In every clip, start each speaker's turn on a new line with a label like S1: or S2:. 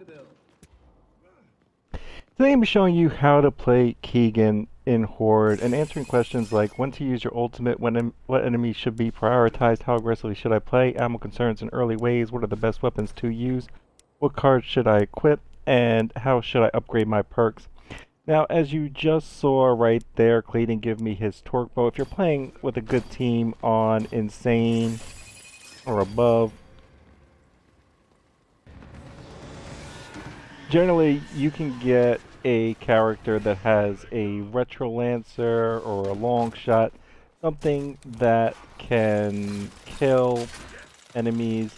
S1: Today I'm showing you how to play Keegan in Horde and answering questions like when to use your ultimate, what enemies should be prioritized, how aggressively should I play, ammo concerns in early waves, what are the best weapons to use, what cards should I equip, and how should I upgrade my perks. Now, as you just saw right there, Clayton give me his torque bow. If you're playing with a good team on Insane or above, generally you can get a character that has a retro lancer or a long shot, something that can kill enemies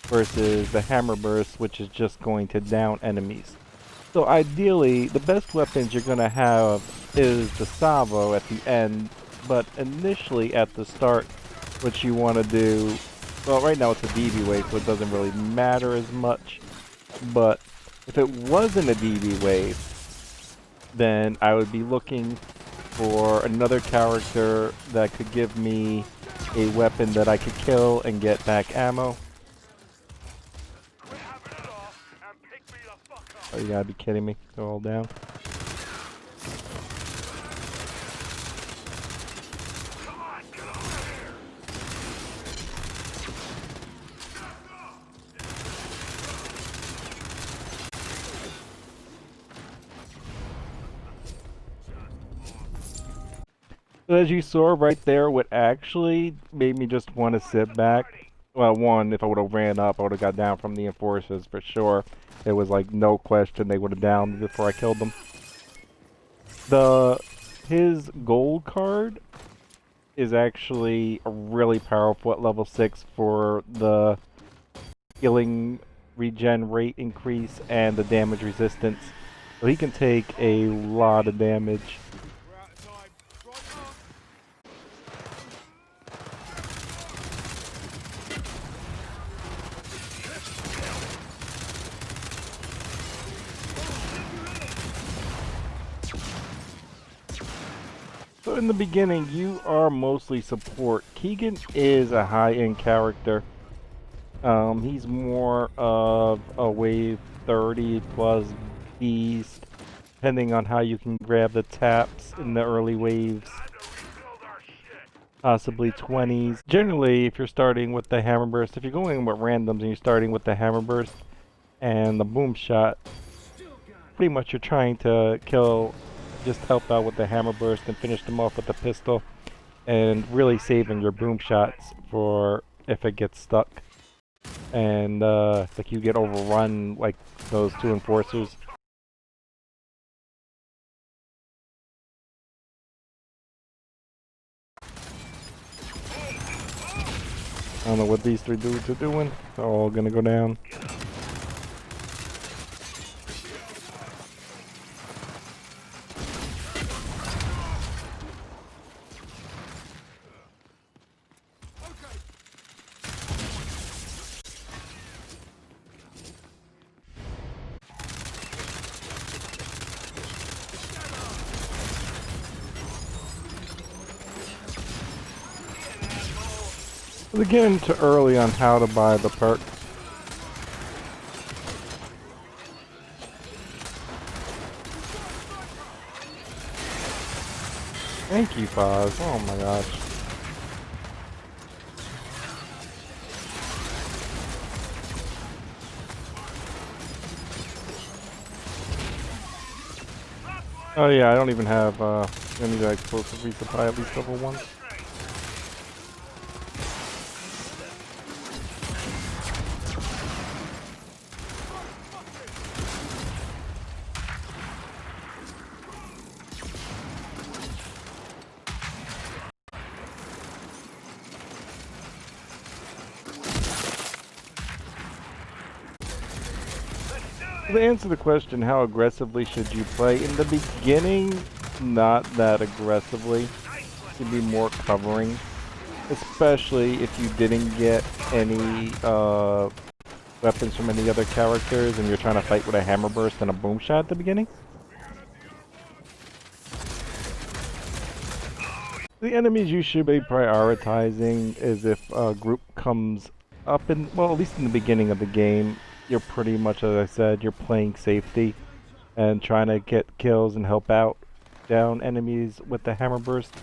S1: versus the hammer burst, which is just going to down enemies. So ideally, the best weapons you're going to have is the salvo at the end, but initially at the start, what you want to do, well, right now it's a DB wave, so it doesn't really matter as much, but if it wasn't a DB wave, then I would be looking for another character that could give me a weapon that I could kill and get back ammo. Oh, you gotta be kidding me. They're all down. So as you saw right there, what actually made me just want to sit back. Well, one, if I would have ran up, I would have got down from the enforcers for sure. It was like no question they would have downed me before I killed them. His gold card is actually a really powerful at level 6 for the healing regen rate increase and the damage resistance. So he can take a lot of damage. So in the beginning, you are mostly support. Keegan is a high-end character. He's more of a wave 30 plus beast, depending on how you can grab the taps in the early waves. Possibly 20s. Generally, if you're starting with the hammer burst, if you're going with randoms and you're starting with the hammer burst and the boom shot, pretty much you're trying to kill, just help out with the hammer burst and finish them off with the pistol, and really saving your boom shots for if it gets stuck and like you get overrun like those two enforcers. I don't know what these three dudes are doing. They're all gonna go down. We're getting too early on how to buy the perk. Thank you, Foz. Oh my gosh. Oh yeah, I don't even have any explosive resupply at least level 1. To answer the question, how aggressively should you play? In the beginning, not that aggressively. You'd be more covering. Especially if you didn't get any weapons from any other characters and you're trying to fight with a hammer burst and a boom shot at the beginning. The enemies you should be prioritizing is if a group comes up in, well, at least in the beginning of the game, you're pretty much, as I said, you're playing safety and trying to get kills and help out down enemies with the hammer burst.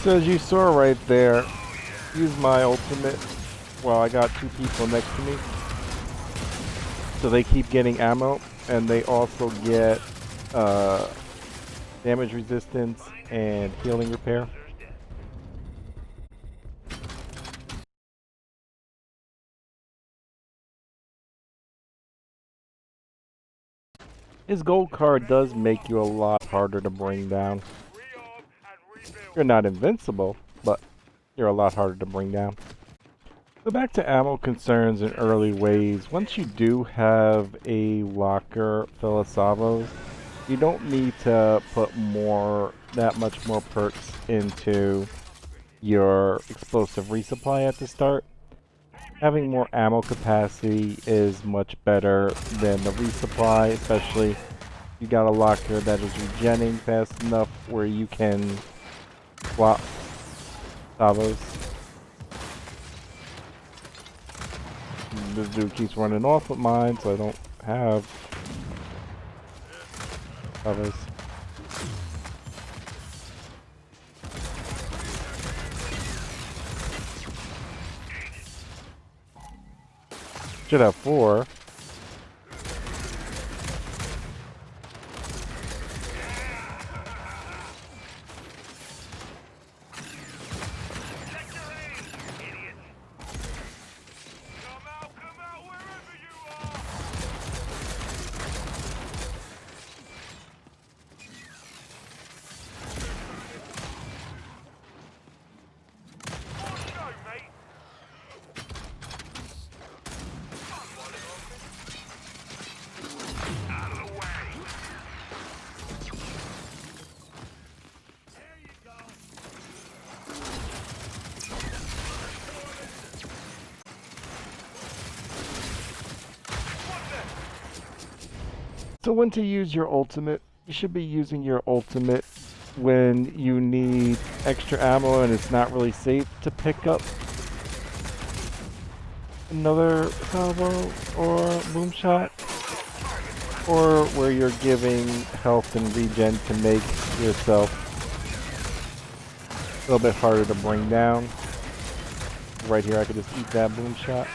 S1: So as you saw right there, use my ultimate. Well, I got two people next to me, so they keep getting ammo, and they also get damage resistance and healing repair. His gold card does make you a lot harder to bring down. You're not invincible, but you're a lot harder to bring down. So back to ammo concerns and early waves. Once you do have a locker full of salvos, you don't need to put that much more perks into your explosive resupply at the start. Having more ammo capacity is much better than the resupply, especially if you got a locker that is regenning fast enough where you can swap salvos. This dude keeps running off with mine, so I don't have salvos. Should have 4. So when to use your ultimate, you should be using your ultimate when you need extra ammo and it's not really safe to pick up another salvo or boom shot, or where you're giving health and regen to make yourself a little bit harder to bring down. Right here I could just eat that boom shot.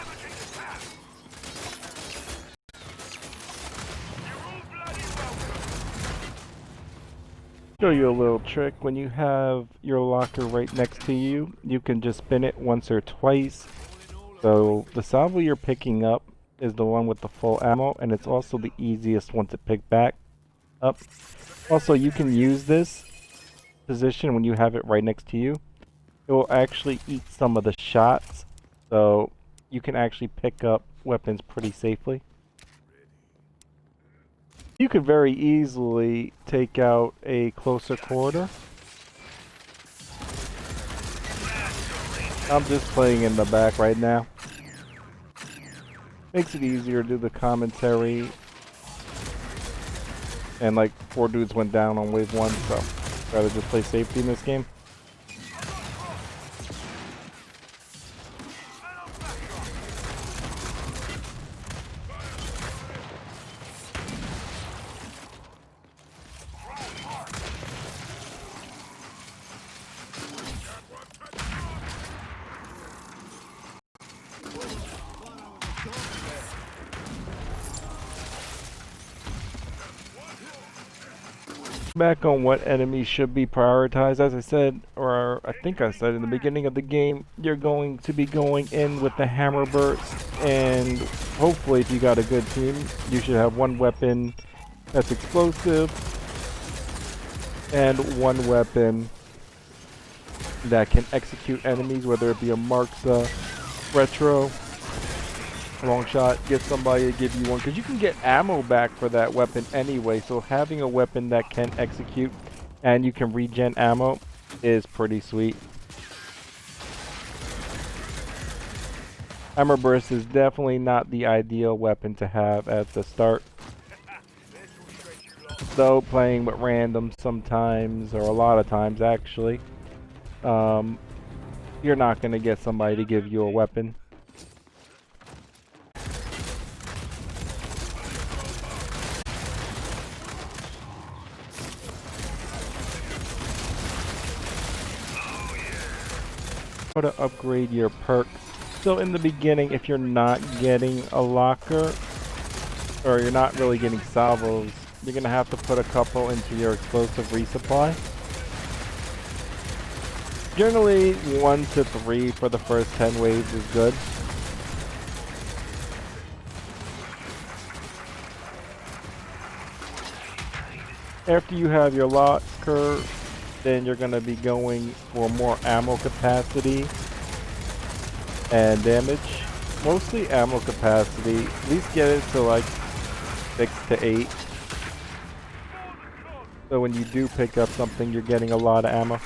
S1: Show you a little trick. When you have your locker right next to you, you can just spin it once or twice. So the salvo you're picking up is the one with the full ammo, and it's also the easiest one to pick back up. Also, you can use this position, when you have it right next to you, it will actually eat some of the shots, so you can actually pick up weapons pretty safely. You could very easily take out a closer quarter. I'm just playing in the back right now. Makes it easier to do the commentary. And like 4 dudes went down on wave 1, so I'd rather just play safety in this game. Back on what enemies should be prioritized, as I said, or I think I said in the beginning of the game, you're going to be going in with the hammer burst, and hopefully if you got a good team, you should have one weapon that's explosive, and one weapon that can execute enemies, whether it be a Markza, retro, long shot. Get somebody to give you one, because you can get ammo back for that weapon anyway, so having a weapon that can execute and you can regen ammo is pretty sweet. Hammer burst is definitely not the ideal weapon to have at the start, though playing with random sometimes, or a lot of times actually, you're not going to get somebody to give you a weapon. How to upgrade your perk. So in the beginning, if you're not getting a locker, or you're not really getting salvos, you're going to have to put a couple into your explosive resupply. Generally 1 to 3 for the first 10 waves is good. After you have your locker, then you're going to be going for more ammo capacity and damage. Mostly ammo capacity. At least get it to like 6 to 8. So when you do pick up something, you're getting a lot of ammo.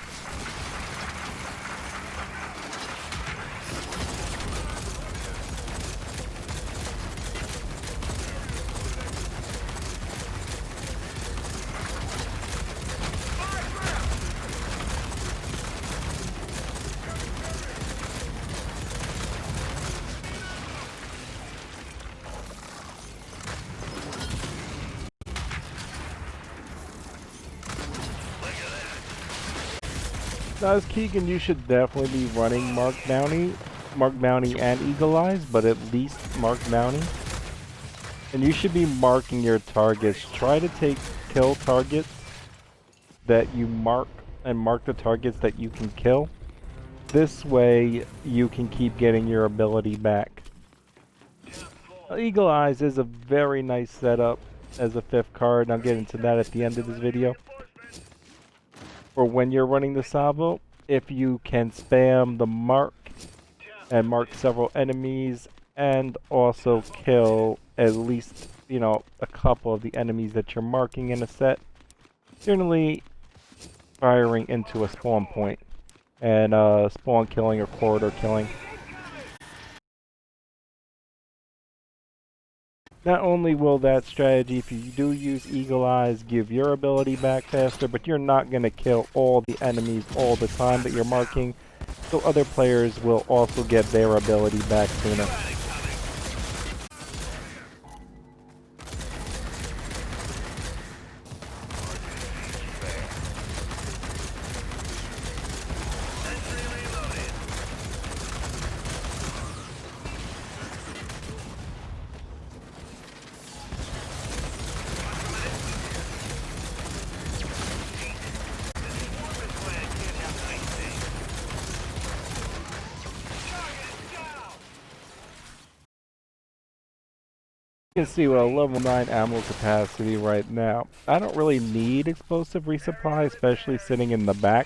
S1: Now as Keegan, you should definitely be running Mark Bounty and Eagle Eyes, but at least Mark Bounty. And you should be marking your targets. Try to kill targets that you mark, and mark the targets that you can kill. This way you can keep getting your ability back. Eagle Eyes is a very nice setup as a 5th card, and I'll get into that at the end of this video. For when you're running the salvo, if you can spam the mark and mark several enemies, and also kill at least, you know, a couple of the enemies that you're marking in a set, generally firing into a spawn point and spawn killing or corridor killing. Not only will that strategy, if you do use Eagle Eyes, give your ability back faster, but you're not going to kill all the enemies all the time that you're marking, so other players will also get their ability back sooner. You can see with a level 9 ammo capacity right now, I don't really need explosive resupply, especially sitting in the back.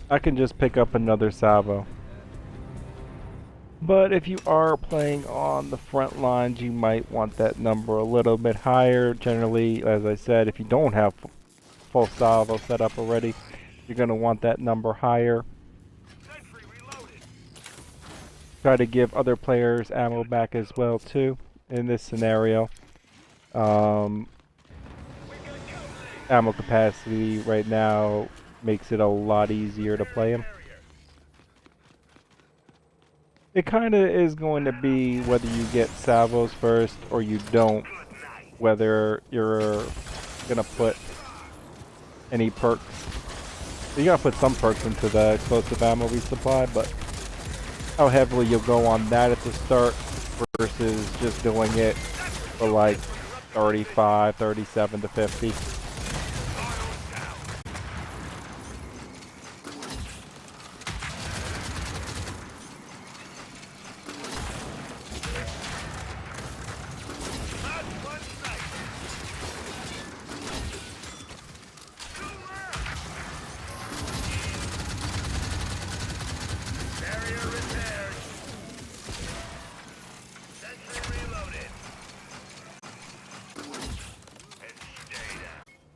S1: I can just pick up another salvo. But if you are playing on the front lines, you might want that number a little bit higher. Generally, as I said, if you don't have full salvo set up already, you're going to want that number higher. Try to give other players ammo back as well too in this scenario. Ammo capacity right now makes it a lot easier to play him. It kind of is going to be whether you get salvos first or you don't, whether you're gonna put any perks. You gotta put some perks into the explosive ammo resupply, but how heavily you'll go on that at the start versus just doing it for like 35, 37 to 50.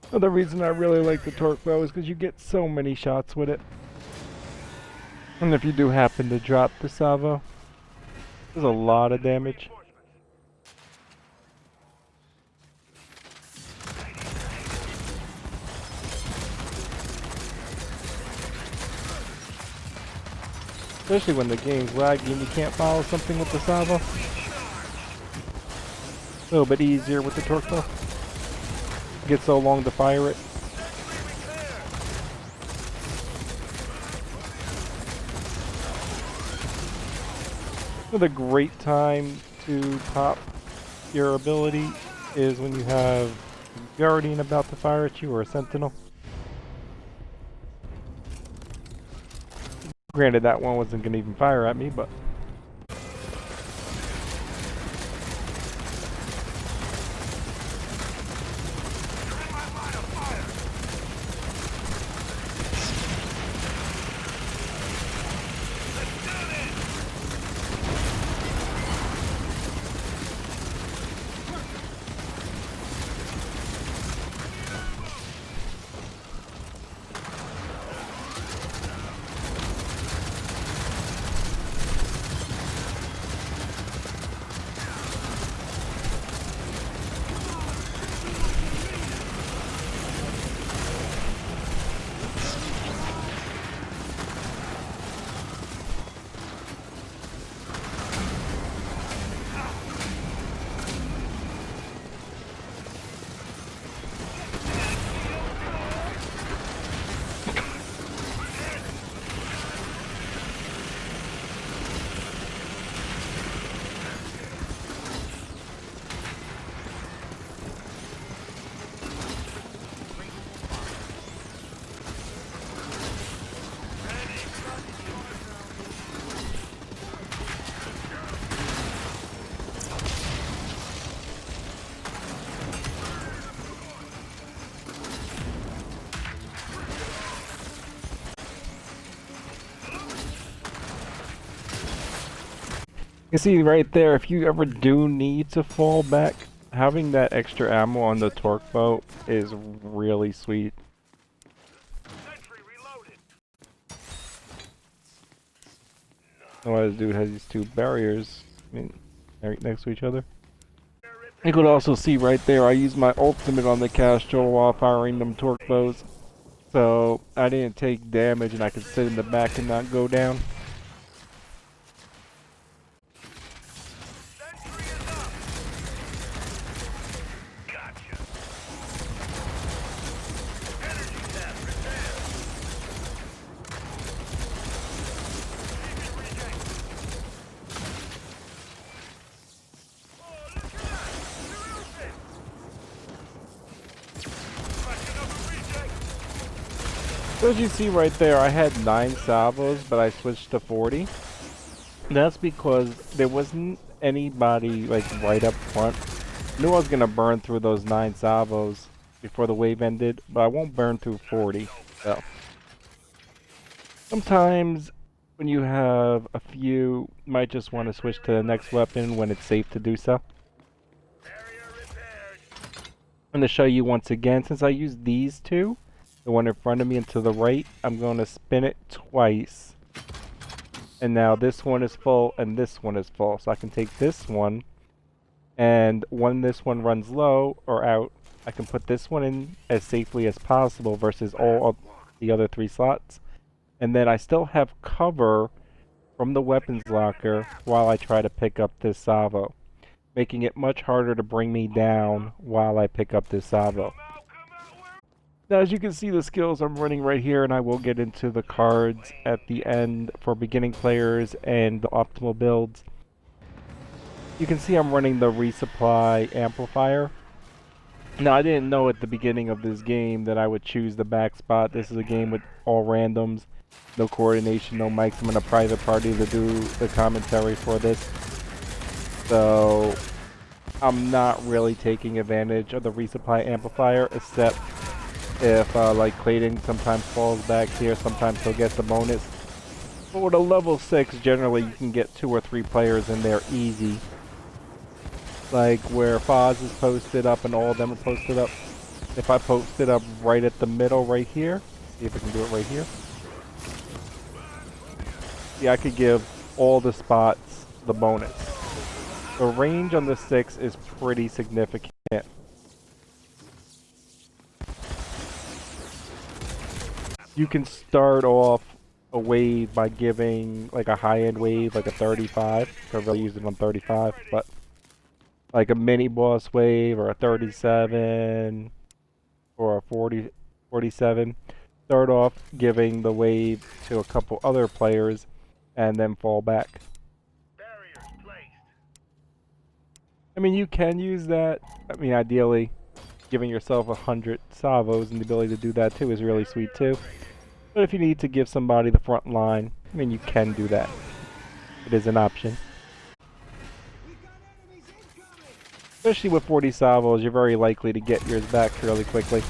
S1: The reason I really like the torque bow is because you get so many shots with it. And if you do happen to drop the salvo, there's a lot of damage. Especially when the game's laggy and you can't follow something with the salvo. A little bit easier with the torque bow. Get so long to fire it. Another great time to pop your ability is when you have a Guardian about to fire at you or a Sentinel. Granted, that one wasn't going to even fire at me, but you see right there, if you ever do need to fall back, having that extra ammo on the torque bow is really sweet. Oh, this dude has these two barriers, right next to each other. You could also see right there, I used my ultimate on the Castrol while firing them torque bows. So I didn't take damage and I could sit in the back and not go down. So as you see right there, I had 9 salvos, but I switched to 40. That's because there wasn't anybody like right up front. I knew I was gonna burn through those 9 salvos before the wave ended, but I won't burn through 40. So sometimes when you have a few, you might just want to switch to the next weapon when it's safe to do so. I'm going to show you once again, since I used these two, the one in front of me and to the right, I'm going to spin it twice. And now this one is full and this one is full. So I can take this one, and when this one runs low or out, I can put this one in as safely as possible versus all of the other 3 slots. And then I still have cover from the weapons locker while I try to pick up this salvo, making it much harder to bring me down while I pick up this salvo. Now, as you can see, the skills I'm running right here, and I will get into the cards at the end for beginning players and the optimal builds. You can see I'm running the resupply amplifier. Now, I didn't know at the beginning of this game that I would choose the back spot. This is a game with all randoms, no coordination, no mics. I'm in a private party to do the commentary for this. So I'm not really taking advantage of the resupply amplifier, except if like Clayton sometimes falls back here, sometimes he'll get the bonus. But with a level 6, generally you can get 2 or 3 players in there easy. Like where Foz is posted up and all of them are posted up. If I post it up right at the middle right here, see if I can do it right here. Yeah, I could give all the spots the bonus. The range on the 6 is pretty significant. You can start off a wave by giving like a high-end wave, like a 35. I really use it on 35, but like a mini boss wave or a 37 or a 47. Start off giving the wave to a couple other players and then fall back. I mean, you can use that. I mean, ideally, giving yourself 100 salvos and the ability to do that too is really sweet too. But if you need to give somebody the front line, I mean, you can do that. It is an option. Especially with 40 salvos, you're very likely to get yours back fairly quickly.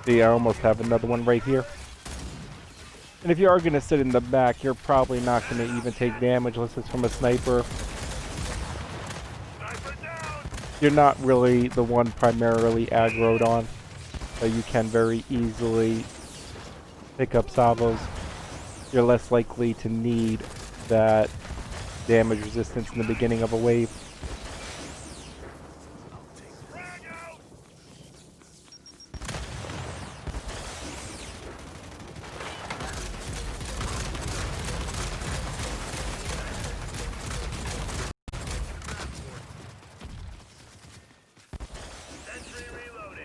S1: See, I almost have another one right here. And if you are going to sit in the back, you're probably not going to even take damage unless it's from a sniper. You're not really the one primarily aggroed on, so you can very easily pick up salvos. You're less likely to need that damage resistance in the beginning of a wave.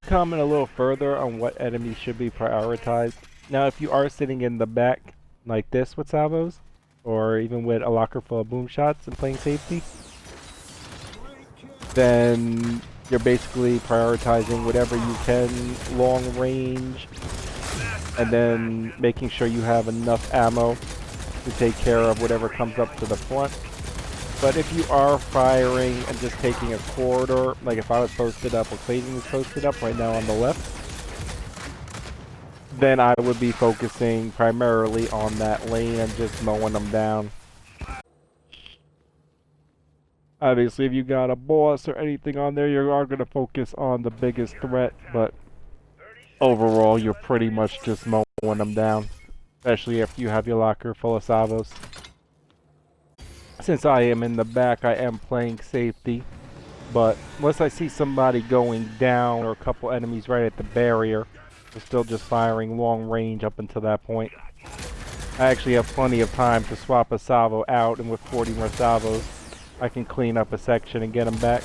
S1: Comment a little further on what enemies should be prioritized. Now, if you are sitting in the back like this with salvos, or even with a locker full of boom shots and playing safety, then you're basically prioritizing whatever you can long range, and then making sure you have enough ammo to take care of whatever comes up to the front. But if you are firing and just taking a corridor, like if I was posted up or Clayton was posted up right now on the left, then I would be focusing primarily on that lane and just mowing them down. Obviously, if you got a boss or anything on there, you are going to focus on the biggest threat, but overall, you're pretty much just mowing them down, especially if you have your locker full of salvos. Since I am in the back, I am playing safety, but unless I see somebody going down or a couple enemies right at the barrier, I'm still just firing long range up until that point. I actually have plenty of time to swap a salvo out, and with 40 more salvos, I can clean up a section and get them back.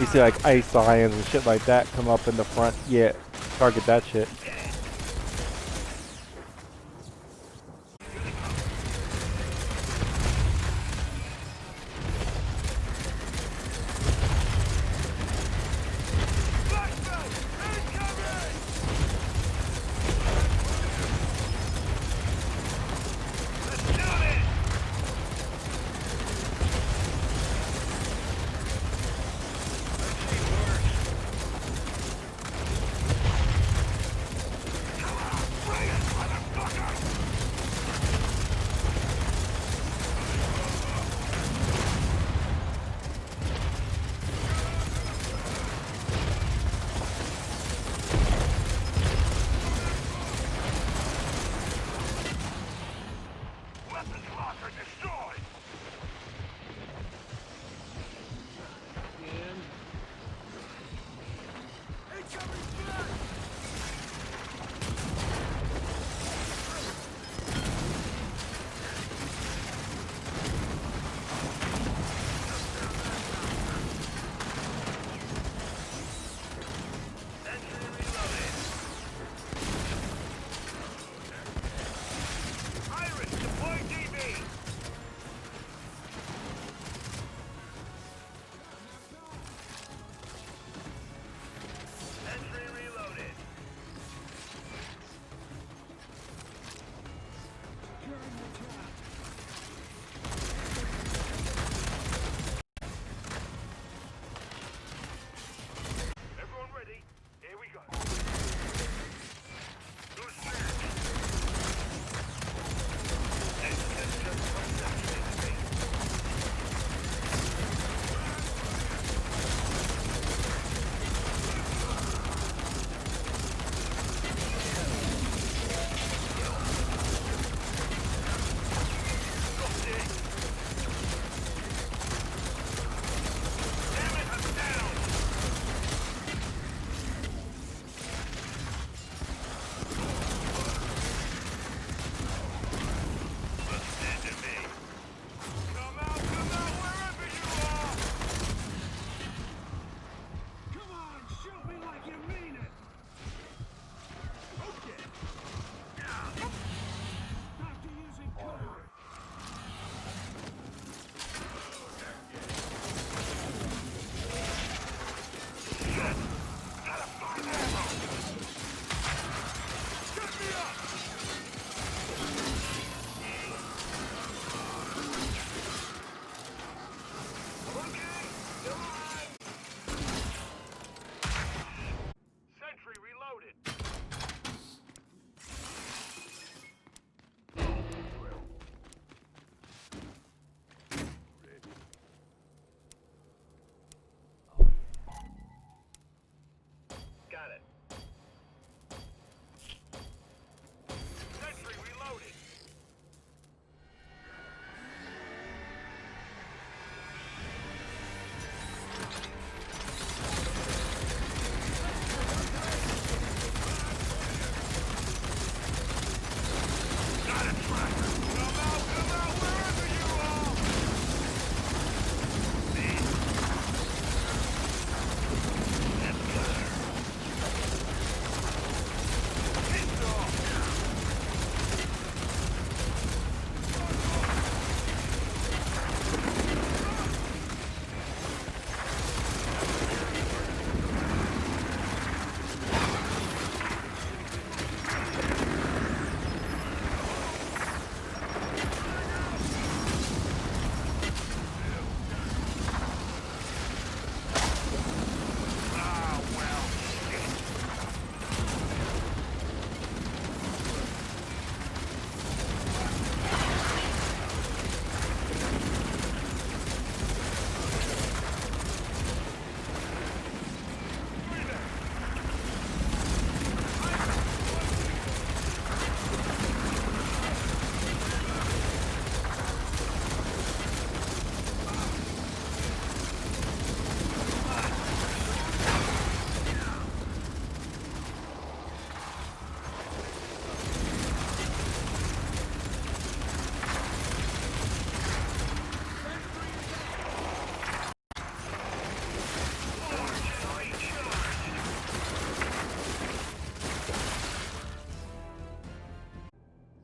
S1: You see like ice lions and shit like that come up in the front. Yeah, target that shit.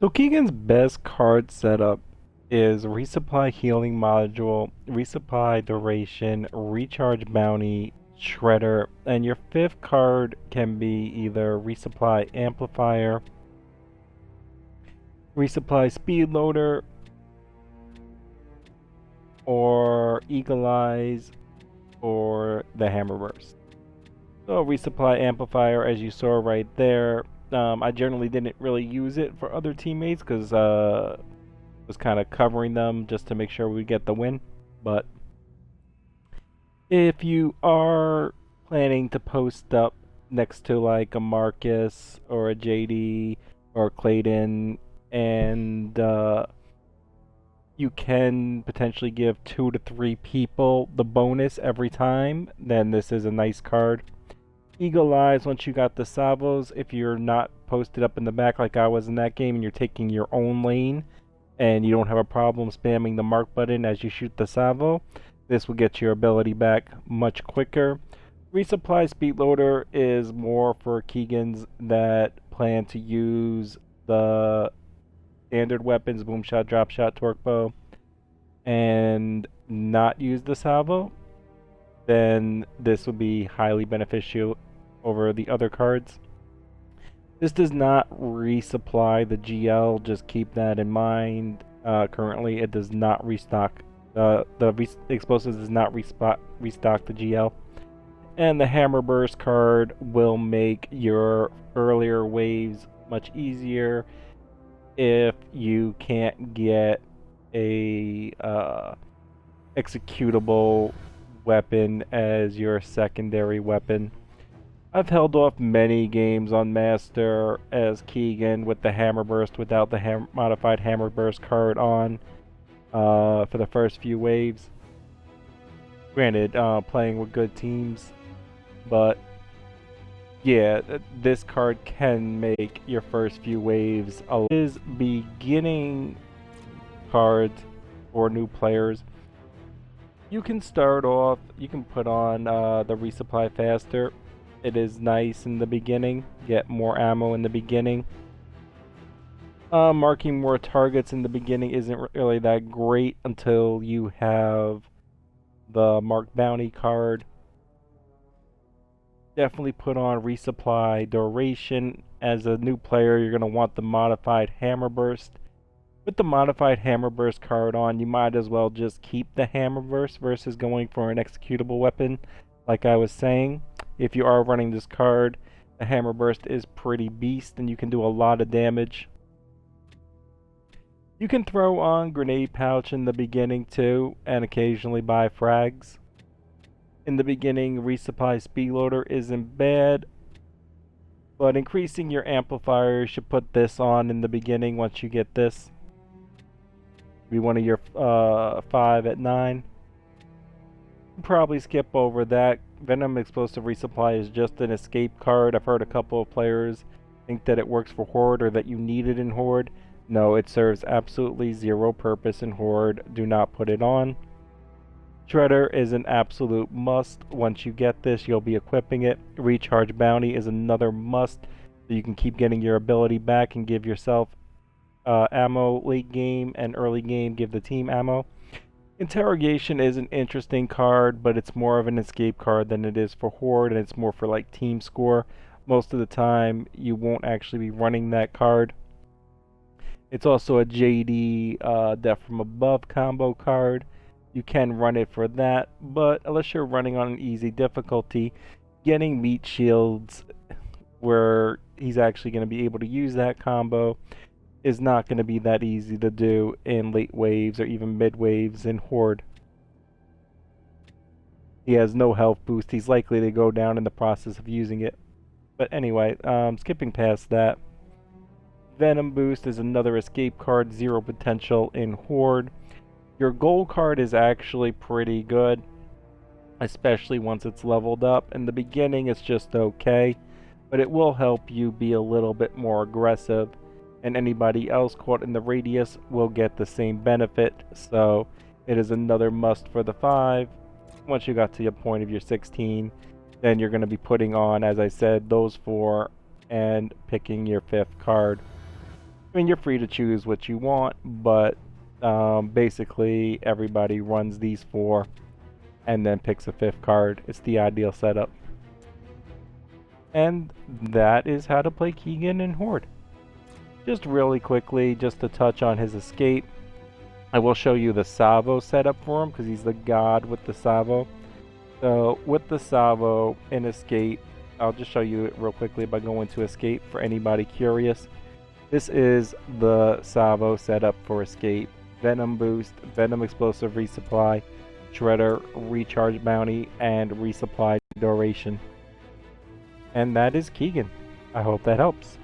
S1: So Keegan's best card setup is resupply healing module, resupply duration, recharge bounty, shredder, and your fifth card can be either resupply amplifier, resupply speed loader, or eagle eyes, or the hammer burst. So resupply amplifier, as you saw right there, I generally didn't really use it for other teammates because was kind of covering them just to make sure we get the win. But if you are planning to post up next to like a Marcus or a JD or Clayton, and you can potentially give 2 to 3 people the bonus every time, then this is a nice card. Eagle Eyes, once you got the salvos, if you're not posted up in the back like I was in that game and you're taking your own lane and you don't have a problem spamming the mark button as you shoot the salvo, this will get your ability back much quicker. Resupply speed loader is more for Keegans that plan to use the standard weapons, boom shot, drop shot, torque bow, and not use the salvo. Then this will be highly beneficial over the other cards. This does not resupply the GL, just keep that in mind. Currently it does not restock, explosives does not restock the GL. And the hammer burst card will make your earlier waves much easier if you can't get a executable weapon as your secondary weapon. I've held off many games on Master as Keegan with the Hammer Burst without the modified Hammer Burst card on for the first few waves. Granted, playing with good teams, but yeah, this card can make your first few waves. Is beginning cards for new players. You can start off, you can put on the resupply faster. It is nice in the beginning, get more ammo in the beginning. Marking more targets in the beginning isn't really that great until you have the marked bounty card. Definitely put on resupply duration. As a new player, you're going to want the modified hammer burst. With the modified hammer burst card on, you might as well just keep the hammer burst versus going for an executable weapon. Like I was saying, if you are running this card, the hammer burst is pretty beast and you can do a lot of damage. You can throw on grenade pouch in the beginning too, and occasionally buy frags. In the beginning, resupply speed loader isn't bad, but increasing your amplifier, you should put this on in the beginning once you get this. Be one of your 5 at 9. Probably skip over that. Venom Explosive Resupply is just an escape card. I've heard a couple of players think that it works for Horde or that you need it in Horde. No, it serves absolutely zero purpose in Horde. Do not put it on. Shredder is an absolute must. Once you get this, you'll be equipping it. Recharge Bounty is another must, so you can keep getting your ability back and give yourself ammo late game, and early game give the team ammo. Interrogation is an interesting card, but it's more of an escape card than it is for Horde, and it's more for like team score. Most of the time, you won't actually be running that card. It's also a JD Death from Above combo card. You can run it for that, but unless you're running on an easy difficulty, getting meat shields where he's actually going to be able to use that combo is not going to be that easy to do in late waves or even mid waves in Horde. He has no health boost. He's likely to go down in the process of using it. But anyway, skipping past that. Venom Boost is another escape card, zero potential in Horde. Your gold card is actually pretty good, especially once it's leveled up. In the beginning, it's just okay, but it will help you be a little bit more aggressive, and anybody else caught in the radius will get the same benefit, so it is another must for the 5. Once you got to your point of your 16, then you're going to be putting on, as I said, those 4 and picking your 5th card. I mean, you're free to choose what you want, but basically everybody runs these 4 and then picks a 5th card. It's the ideal setup. And that is how to play Keegan in Horde. Just really quickly, just to touch on his escape, I will show you the Salvo setup for him because he's the god with the Salvo. So with the Salvo in escape, I'll just show you it real quickly by going to escape for anybody curious. This is the Salvo setup for escape. Venom boost, Venom explosive resupply, Shredder recharge bounty, and resupply duration. And that is Keegan. I hope that helps.